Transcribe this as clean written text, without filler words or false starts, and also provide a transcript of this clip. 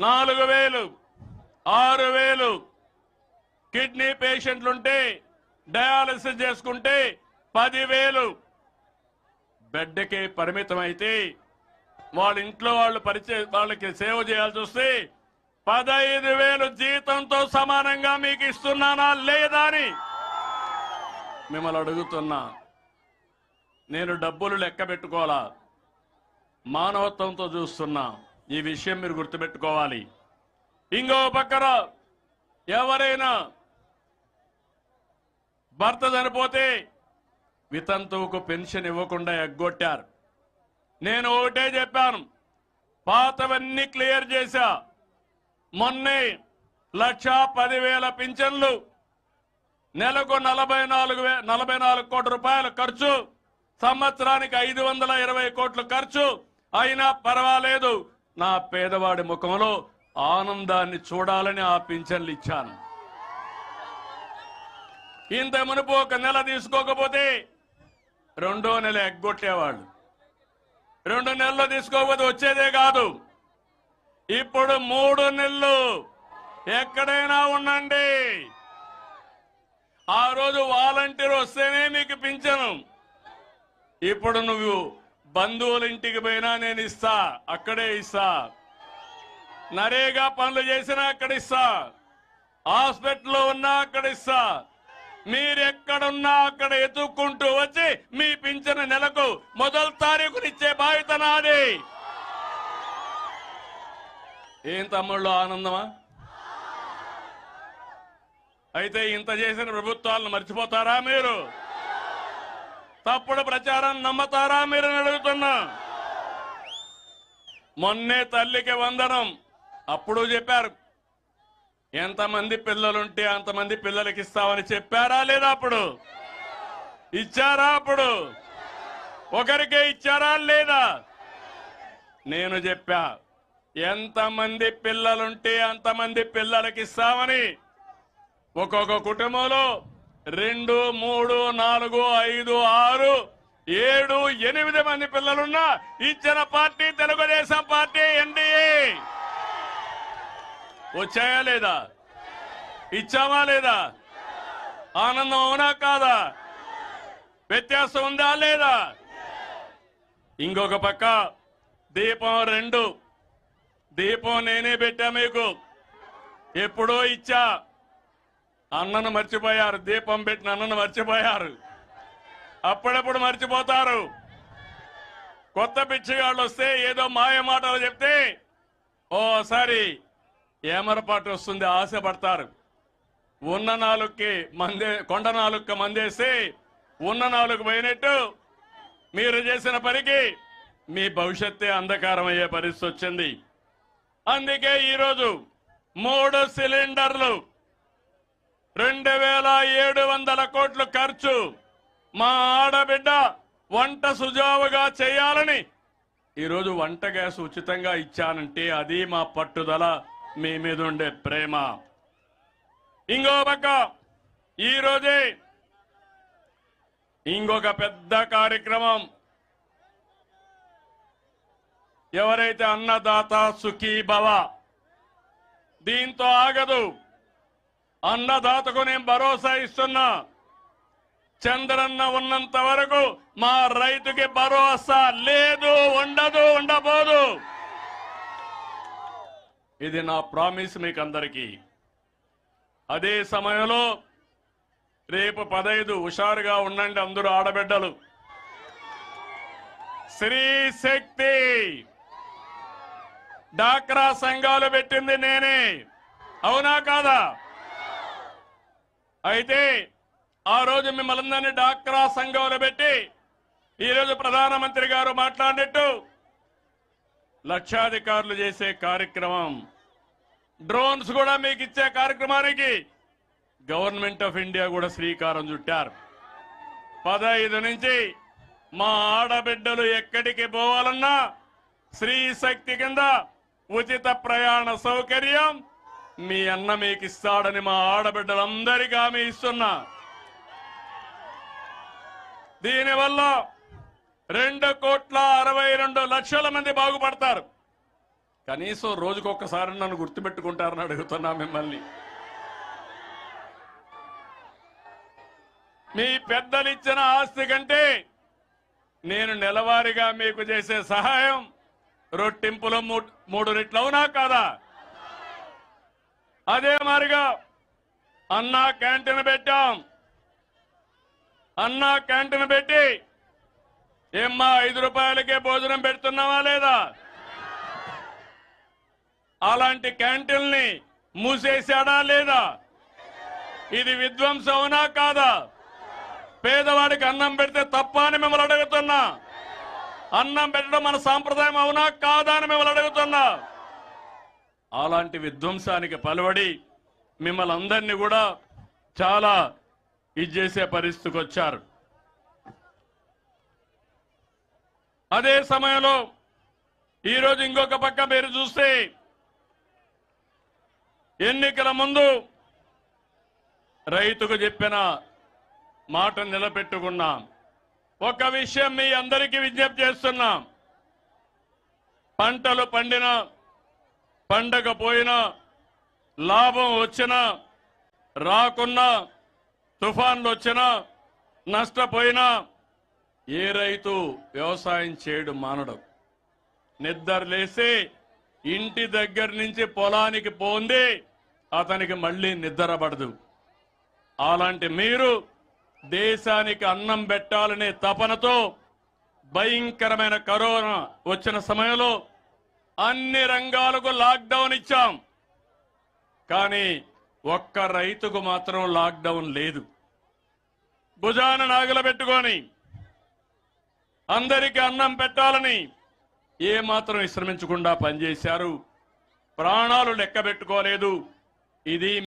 4000, 6000, kidney పేషెంట్లుంటే dialysis చేసుకుంటే 10,000 బెడ్కి పరిమితమైతే వాళ్ళ ఇంట్లో వాళ్ళకి సేవ చేయాల్సి వస్తే 15,000 జీతంతో సమానంగా మీకు ఇస్తున్నానా లేదా అని మిమ్మల్ని అడుగుతున్నా. నేను డబ్బులు లెక్క పెట్టుకోవాలా, మానవత్వంతో చూస్తున్నా. ఈ విషయం మీరు గుర్తుపెట్టుకోవాలి. ఇంకో పక్కన ఎవరైనా భర్త చనిపోతే వితంతువుకు పెన్షన్ ఇవ్వకుండా ఎగ్గొట్టారు. నేను ఒకటే చెప్పాను, పాతవన్నీ క్లియర్ చేశా. మొన్నే 1,10,000 పింఛన్లు, నెలకు 44 కోట్ల రూపాయల ఖర్చు, సంవత్సరానికి 520 కోట్ల ఖర్చు. అయినా పర్వాలేదు, నా పేదవాడి ముఖంలో ఆనందాన్ని చూడాలని ఆ పింఛన్లు ఇచ్చాను. ఇంత మునుపు ఒక నెల తీసుకోకపోతే 2వ నెల ఎగ్గొట్టేవాళ్ళు. 2 నెలలు తీసుకోకపోతే వచ్చేదే కాదు. ఇప్పుడు 3 నెలలు ఎక్కడైనా ఉండండి. ఆ రోజు వాలంటీర్ వస్తేనే మీకు పింఛను. ఇప్పుడు నువ్వు బంధువుల ఇంటికి పోయినా నేను ఇస్తా, అక్కడే ఇస్తా. నరేగా పనులు చేసినా అక్కడ ఇస్తా, హాస్పిటల్లో ఉన్నా అక్కడ ఇస్తా. మీరెక్కడున్నా అక్కడ ఎత్తుక్కుంటూ వచ్చి మీ పింఛను నెలకు మొదటి తారీఖునిచ్చే బాధ్యత నాది. ఏం తమ్ముళ్ళు, ఆనందమా? అయితే ఇంత చేసిన ప్రభుత్వాలను మర్చిపోతారా మీరు? తప్పుడు ప్రచారాన్ని నమ్మతారా మీరు అడుగుతున్నా. మొన్నే తల్లికి వందనం అప్పుడు చెప్పారు, ఎంతమంది పిల్లలుంటే అంతమంది పిల్లలకి ఇస్తామని చెప్పారా లేదా? అప్పుడు ఇచ్చారా? అప్పుడు ఒకరికే ఇచ్చారా లేదా? నేను చెప్పా, ఎంతమంది పిల్లలుంటే అంతమంది పిల్లలకి ఇస్తామని. ఒక్కొక్క కుటుంబంలో 2, 3, 4, 5, 6, 7, 8 మంది పిల్లలున్నా ఇచ్చిన పార్టీ తెలుగుదేశం పార్టీ, ఎన్డీఏ. వచ్చాయా లేదా? ఇచ్చామా లేదా? ఆనందం అవునా కాదా? వ్యత్యాసం ఉందా లేదా? ఇంకొక పక్క దీపం 2, దీపం నేనే పెట్టా మీకు. ఎప్పుడో ఇచ్చా, అన్నను మర్చిపోయారు. దీపం పెట్టిన అన్నను మర్చిపోయారు. అప్పుడప్పుడు మర్చిపోతారు. కొత్త పిచ్చిగాళ్ళు వస్తే ఏదో మాయ మాటలు చెప్తే ఓసారి ఏమరపాటు వస్తుంది, ఆశపడతారు. ఉన్న నాలుగుకి కొండ నాలుగుకి మందేసి ఉన్న నాలుగు పోయినట్టు మీరు చేసిన పనికి మీ భవిష్యత్తే అంధకారం అయ్యే పరిస్థితి వచ్చింది. అందుకే ఈరోజు 3 సిలిండర్లు, 2,700 కోట్లు ఖర్చు. మా ఆడబిడ్డ వంట సుజావుగా చేయాలని ఈరోజు వంట గ్యాస్ ఉచితంగా ఇచ్చానంటే అది మా పట్టుదల, మీ మీద ఉండే ప్రేమ. ఇంకో పక్క ఈరోజే ఇంకొక పెద్ద కార్యక్రమం. ఎవరైతే అన్నదాత సుఖీ భవ, దీంతో ఆగదు. అన్నదాతకు నేను భరోసా ఇస్తున్నా, చంద్రన్న ఉన్నంత వరకు మా రైతుకి భరోసా లేదు, ఉండదు, ఉండబోదు. ఇది నా ప్రామిస్ మీకు అందరికీ. అదే సమయంలో రేపు 15 హుషారుగా ఉండండి అందరూ ఆడబిడ్డలు. స్త్రీ శక్తి డాక్రా సంఘాలు పెట్టింది నేనే, అవునా కాదా? అయితే ఆ రోజు మిమ్మల్ని అందరినీ డాక్రా సంఘాలు పెట్టి ఈరోజు ప్రధానమంత్రి గారు మాట్లాడినట్టు లక్షాధికారులు చేసే కార్యక్రమం, డ్రోన్స్ కూడా మీకు ఇచ్చే కార్యక్రమానికి గవర్నమెంట్ ఆఫ్ ఇండియా కూడా శ్రీకారం చుట్టారు. 15 నుంచి మా ఆడబిడ్డలు ఎక్కడికి పోవాలన్నా స్త్రీ శక్తి కింద ఉచిత ప్రయాణ సౌకర్యం మీ అన్న మీకు ఇస్తాడని మా ఆడబిడ్డలందరికీ హామీ ఇస్తున్నా. దీనివల్ల 2,62,00,000 మంది బాగుపడతారు. కనీసం రోజుకొక్కసారి నన్ను గుర్తుపెట్టుకుంటారని అడుగుతున్నా మిమ్మల్ని. మీ పెద్దలు ఇచ్చిన ఆస్తి కంటే నేను నెలవారీగా మీకు చేసే సహాయం రొట్టింపులో 3 రెట్లు అవునా కాదా? అదే మారిగా అన్నా క్యాంటీన్ పెట్టాం. అన్నా క్యాంటీన్ పెట్టి ఏమ్మా 5 రూపాయలకే భోజనం పెడుతున్నావా లేదా? అలాంటి క్యాంటీన్ని మూసేశాడా లేదా? ఇది విధ్వంసం అవునా కాదా? పేదవాడికి అన్నం పెడితే తప్ప అని మిమ్మల్ని అడుగుతున్నా. అన్నం పెట్టడం మన సాంప్రదాయం అవునా కాదా అని మిమ్మల్ని అడుగుతున్నా. అలాంటి విధ్వంసానికి పలువడి మిమ్మల్ని అందరినీ కూడా చాలా ఇది చేసే పరిస్థితికి వచ్చారు. అదే సమయంలో ఈరోజు ఇంకొక పక్క మీరు చూస్తే ఎన్నికల ముందు రైతుకు చెప్పిన మాట నిలబెట్టుకున్నాం. ఒక విషయం మీ అందరికీ విజ్ఞప్తి చేస్తున్నాం. పంటలు పండినా పండకపోయినా లాభం వచ్చినా రాకున్నా తుఫాన్లు వచ్చినా నష్టపోయినా ఏ రైతు వ్యవసాయం చేయడం మానడం. నిద్రలేసి ఇంటి దగ్గర నుంచి పొలానికి పోంది అతనికి మళ్ళీ నిద్ర పడదు. అలాంటి మీరు దేశానికి అన్నం పెట్టాలనే తపనతో భయంకరమైన కరోనా వచ్చిన సమయంలో అన్ని రంగాలకు లాక్డౌన్ ఇచ్చాం. కానీ ఒక్క రైతుకు మాత్రం లాక్డౌన్ లేదు. భుజాన నాగలబెట్టుకొని అందరికీ అన్నం పెట్టాలని ఏ మాత్రం విశ్రమించకుండా పనిచేశారు. ప్రాణాలు లెక్క పెట్టుకోలేదు. ఇది